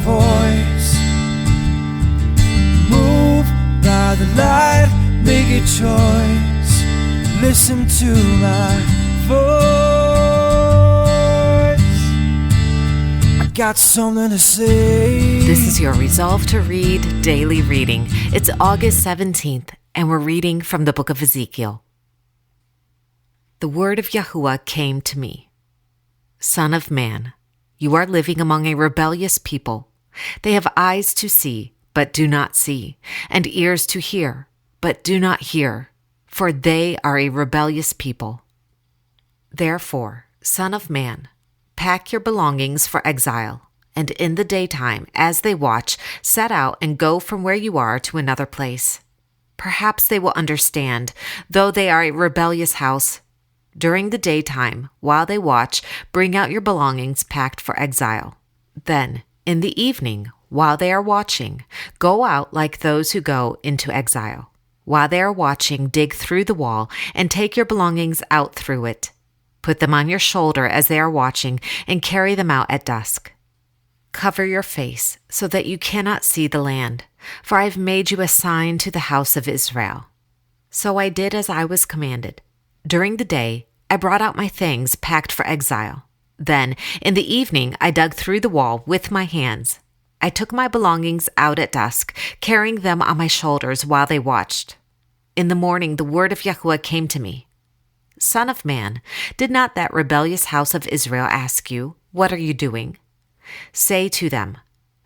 voice. Move by the light, make a choice. Listen to my voice. I got something to say. This is your Resolve to Read daily reading. It's August 17th, and we're reading from the book of Ezekiel. The word of Yahuwah came to me. Son of man, you are living among a rebellious people. They have eyes to see, but do not see, and ears to hear, but do not hear, for they are a rebellious people. Therefore, son of man, pack your belongings for exile, and in the daytime, as they watch, set out and go from where you are to another place. Perhaps they will understand, though they are a rebellious house. During the daytime, while they watch, bring out your belongings packed for exile. Then, in the evening, while they are watching, go out like those who go into exile. While they are watching, dig through the wall and take your belongings out through it. Put them on your shoulder as they are watching and carry them out at dusk. Cover your face so that you cannot see the land, for I have made you a sign to the house of Israel. So I did as I was commanded. During the day, I brought out my things packed for exile. Then, in the evening, I dug through the wall with my hands. I took my belongings out at dusk, carrying them on my shoulders while they watched. In the morning, the word of Yahuwah came to me. Son of man, did not that rebellious house of Israel ask you, what are you doing? Say to them,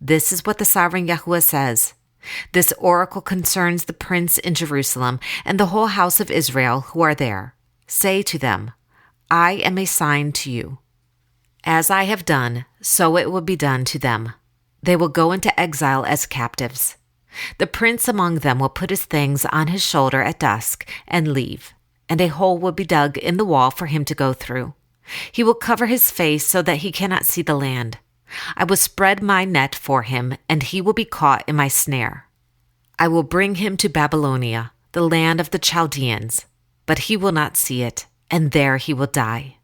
this is what the sovereign Yahuwah says. This oracle concerns the prince in Jerusalem and the whole house of Israel who are there. Say to them, I am a sign to you. As I have done, so it will be done to them. They will go into exile as captives. The prince among them will put his things on his shoulder at dusk and leave, and a hole will be dug in the wall for him to go through. He will cover his face so that he cannot see the land. I will spread my net for him, and he will be caught in my snare. I will bring him to Babylonia, the land of the Chaldeans, but he will not see it, and there he will die.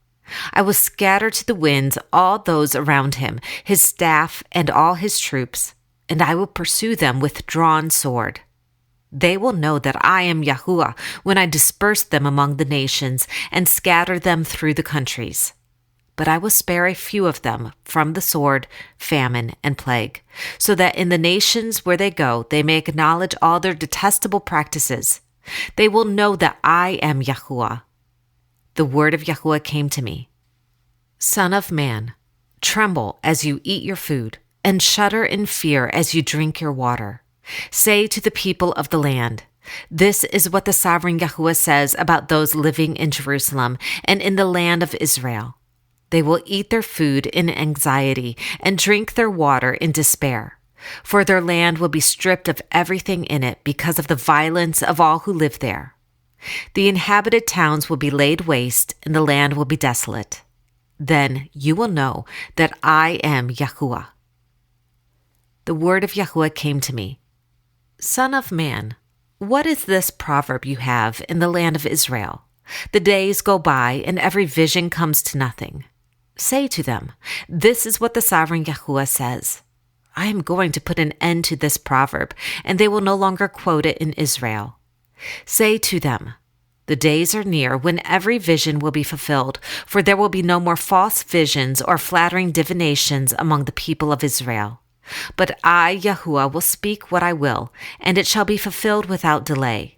I will scatter to the winds all those around him, his staff and all his troops, and I will pursue them with drawn sword. They will know that I am Yahuwah when I disperse them among the nations and scatter them through the countries. But I will spare a few of them from the sword, famine, and plague, so that in the nations where they go they may acknowledge all their detestable practices. They will know that I am Yahuwah. The word of Yahuwah came to me. Son of man, tremble as you eat your food, and shudder in fear as you drink your water. Say to the people of the land, this is what the sovereign Yahuwah says about those living in Jerusalem and in the land of Israel. They will eat their food in anxiety and drink their water in despair. For their land will be stripped of everything in it because of the violence of all who live there. The inhabited towns will be laid waste, and the land will be desolate. Then you will know that I am Yahuwah. The word of Yahuwah came to me. Son of man, what is this proverb you have in the land of Israel? The days go by, and every vision comes to nothing. Say to them, this is what the sovereign Yahuwah says. I am going to put an end to this proverb, and they will no longer quote it in Israel. Say to them, the days are near when every vision will be fulfilled, for there will be no more false visions or flattering divinations among the people of Israel. But I, Yahuwah, will speak what I will, and it shall be fulfilled without delay.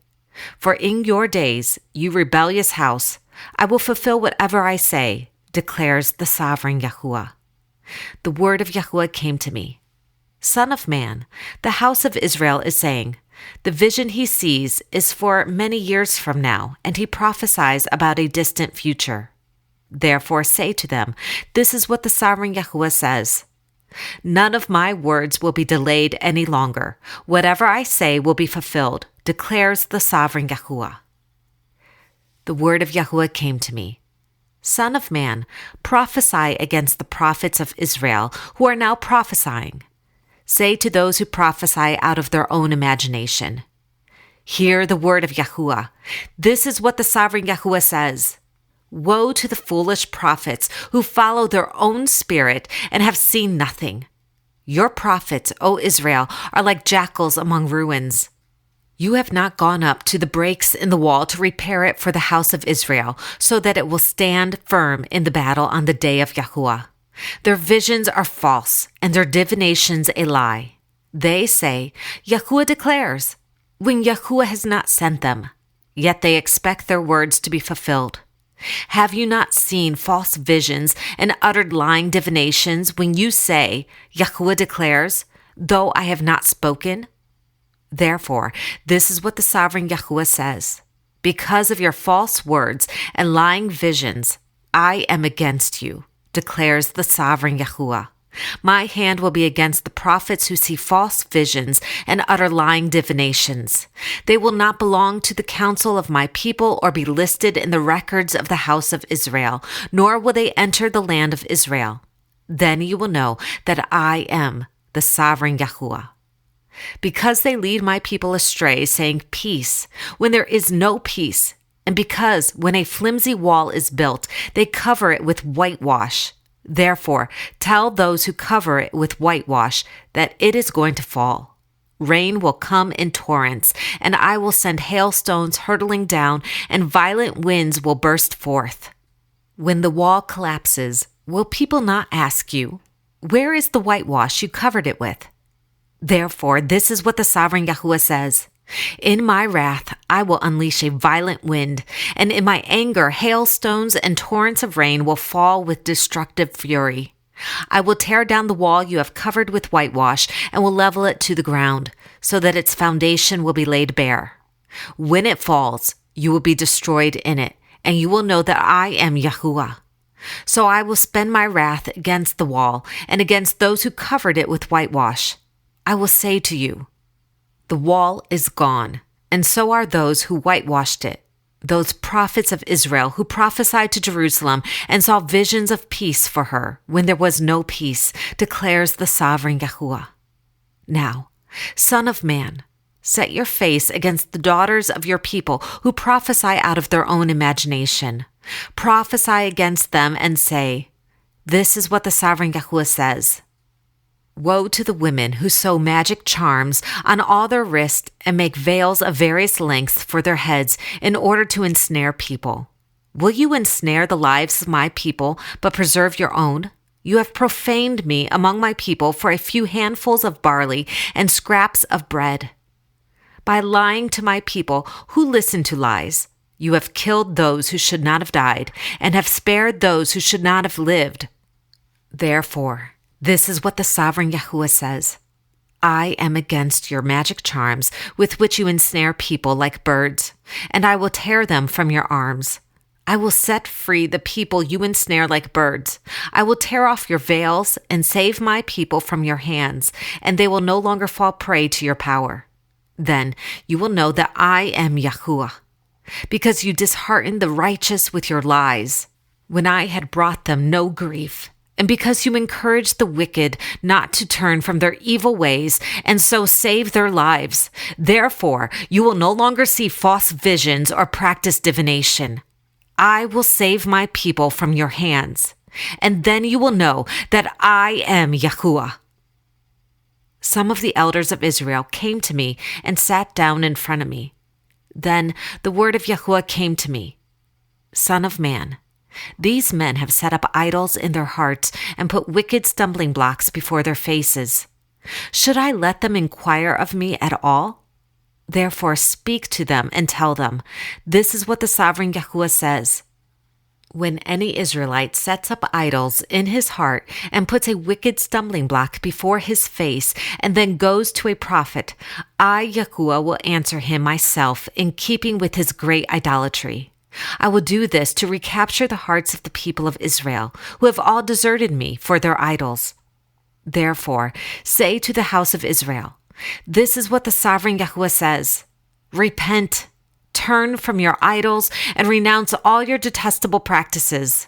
For in your days, you rebellious house, I will fulfill whatever I say, declares the sovereign Yahuwah. The word of Yahuwah came to me. Son of man, the house of Israel is saying, the vision he sees is for many years from now, and he prophesies about a distant future. Therefore say to them, this is what the sovereign Yahuwah says. None of my words will be delayed any longer. Whatever I say will be fulfilled, declares the sovereign Yahuwah. The word of Yahuwah came to me. Son of man, prophesy against the prophets of Israel who are now prophesying. Say to those who prophesy out of their own imagination, hear the word of Yahuwah. This is what the sovereign Yahuwah says. Woe to the foolish prophets who follow their own spirit and have seen nothing. Your prophets, O Israel, are like jackals among ruins. You have not gone up to the breaks in the wall to repair it for the house of Israel, so that it will stand firm in the battle on the day of Yahuwah. Their visions are false, and their divinations a lie. They say, Yahuwah declares, when Yahuwah has not sent them, yet they expect their words to be fulfilled. Have you not seen false visions and uttered lying divinations when you say, Yahuwah declares, though I have not spoken? Therefore, this is what the sovereign Yahuwah says. Because of your false words and lying visions, I am against you, declares the sovereign Yahuwah. My hand will be against the prophets who see false visions and utter lying divinations. They will not belong to the council of my people or be listed in the records of the house of Israel, nor will they enter the land of Israel. Then you will know that I am the sovereign Yahuwah. Because they lead my people astray, saying peace, when there is no peace, and because when a flimsy wall is built, they cover it with whitewash. Therefore, tell those who cover it with whitewash that it is going to fall. Rain will come in torrents, and I will send hailstones hurtling down, and violent winds will burst forth. When the wall collapses, will people not ask you, where is the whitewash you covered it with? Therefore, this is what the sovereign Yahuwah says. In my wrath, I will unleash a violent wind, and in my anger, hailstones and torrents of rain will fall with destructive fury. I will tear down the wall you have covered with whitewash and will level it to the ground, so that its foundation will be laid bare. When it falls, you will be destroyed in it, and you will know that I am Yahuwah. So I will spend my wrath against the wall and against those who covered it with whitewash. I will say to you, the wall is gone, and so are those who whitewashed it, those prophets of Israel who prophesied to Jerusalem and saw visions of peace for her when there was no peace, declares the sovereign Yahuwah. Now, Son of man, set your face against the daughters of your people who prophesy out of their own imagination. Prophesy against them and say, this is what the sovereign Yahuwah says. Woe to the women who sew magic charms on all their wrists and make veils of various lengths for their heads in order to ensnare people. Will you ensnare the lives of my people, but preserve your own? You have profaned me among my people for a few handfuls of barley and scraps of bread. By lying to my people who listen to lies, you have killed those who should not have died and have spared those who should not have lived. Therefore, this is what the sovereign Yahuwah says. I am against your magic charms with which you ensnare people like birds, and I will tear them from your arms. I will set free the people you ensnare like birds. I will tear off your veils and save my people from your hands, and they will no longer fall prey to your power. Then you will know that I am Yahuwah, because you disheartened the righteous with your lies, when I had brought them no grief. And because you encourage the wicked not to turn from their evil ways and so save their lives, therefore you will no longer see false visions or practice divination. I will save my people from your hands, and then you will know that I am Yahuwah. Some of the elders of Israel came to me and sat down in front of me. Then the word of Yahuwah came to me. Son of man, these men have set up idols in their hearts and put wicked stumbling blocks before their faces. Should I let them inquire of me at all? Therefore speak to them and tell them, this is what the sovereign Yahuwah says. When any Israelite sets up idols in his heart and puts a wicked stumbling block before his face and then goes to a prophet, I, Yahuwah, will answer him myself in keeping with his great idolatry. I will do this to recapture the hearts of the people of Israel, who have all deserted me for their idols. Therefore, say to the house of Israel, this is what the sovereign Yahuwah says. Repent, turn from your idols, and renounce all your detestable practices.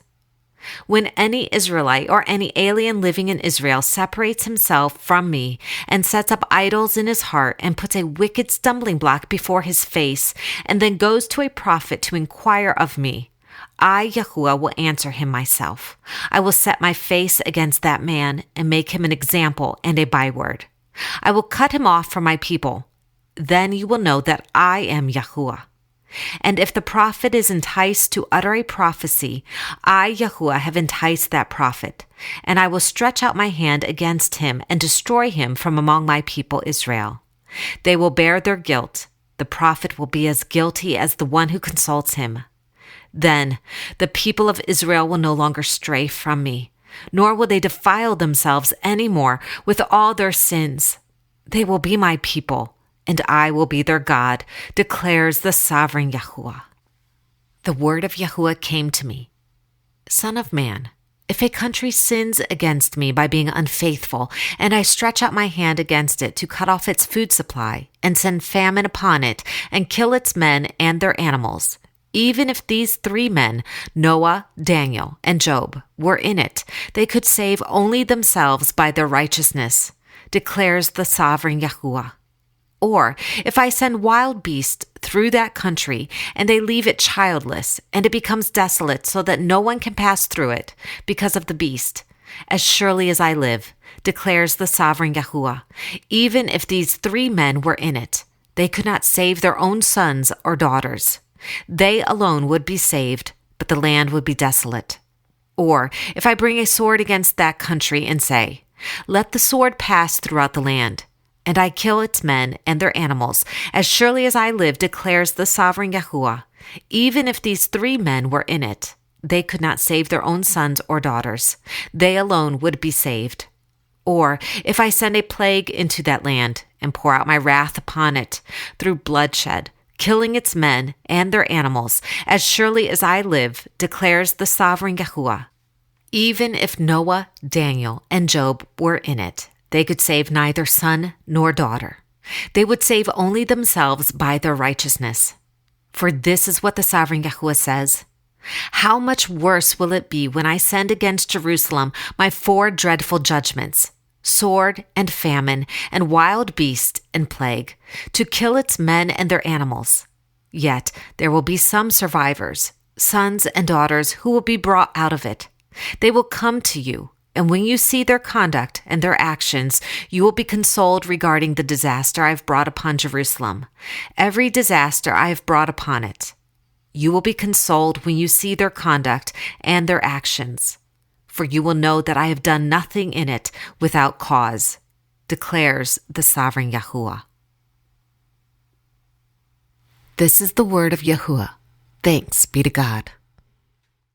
When any Israelite or any alien living in Israel separates himself from me and sets up idols in his heart and puts a wicked stumbling block before his face and then goes to a prophet to inquire of me, I, Yahuwah, will answer him myself. I will set my face against that man and make him an example and a byword. I will cut him off from my people. Then you will know that I am Yahuwah. And if the prophet is enticed to utter a prophecy, I, Yahuwah, have enticed that prophet, and I will stretch out my hand against him and destroy him from among my people Israel. They will bear their guilt. The prophet will be as guilty as the one who consults him. Then the people of Israel will no longer stray from me, nor will they defile themselves any more with all their sins. They will be my people, and I will be their God, declares the sovereign Yahuwah. The word of Yahuwah came to me. Son of man, if a country sins against me by being unfaithful, and I stretch out my hand against it to cut off its food supply, and send famine upon it, and kill its men and their animals, even if these 3 men, Noah, Daniel, and Job, were in it, they could save only themselves by their righteousness, declares the sovereign Yahuwah. Or if I send wild beasts through that country, and they leave it childless, and it becomes desolate so that no one can pass through it because of the beast, as surely as I live, declares the sovereign Yahuwah, even if these 3 men were in it, they could not save their own sons or daughters. They alone would be saved, but the land would be desolate. Or if I bring a sword against that country and say, let the sword pass throughout the land, and I kill its men and their animals, as surely as I live, declares the sovereign Yahuwah, even if these 3 men were in it, they could not save their own sons or daughters. They alone would be saved. Or if I send a plague into that land and pour out my wrath upon it through bloodshed, killing its men and their animals, as surely as I live, declares the sovereign Yahuwah, even if Noah, Daniel, and Job were in it, they could save neither son nor daughter. They would save only themselves by their righteousness. For this is what the sovereign Yahuwah says. How much worse will it be when I send against Jerusalem my 4 dreadful judgments, sword and famine and wild beast and plague, to kill its men and their animals. Yet there will be some survivors, sons and daughters, who will be brought out of it. They will come to you, and when you see their conduct and their actions, you will be consoled regarding the disaster I have brought upon Jerusalem, every disaster I have brought upon it. You will be consoled when you see their conduct and their actions, for you will know that I have done nothing in it without cause, declares the sovereign Yahuwah. This is the word of Yahuwah. Thanks be to God.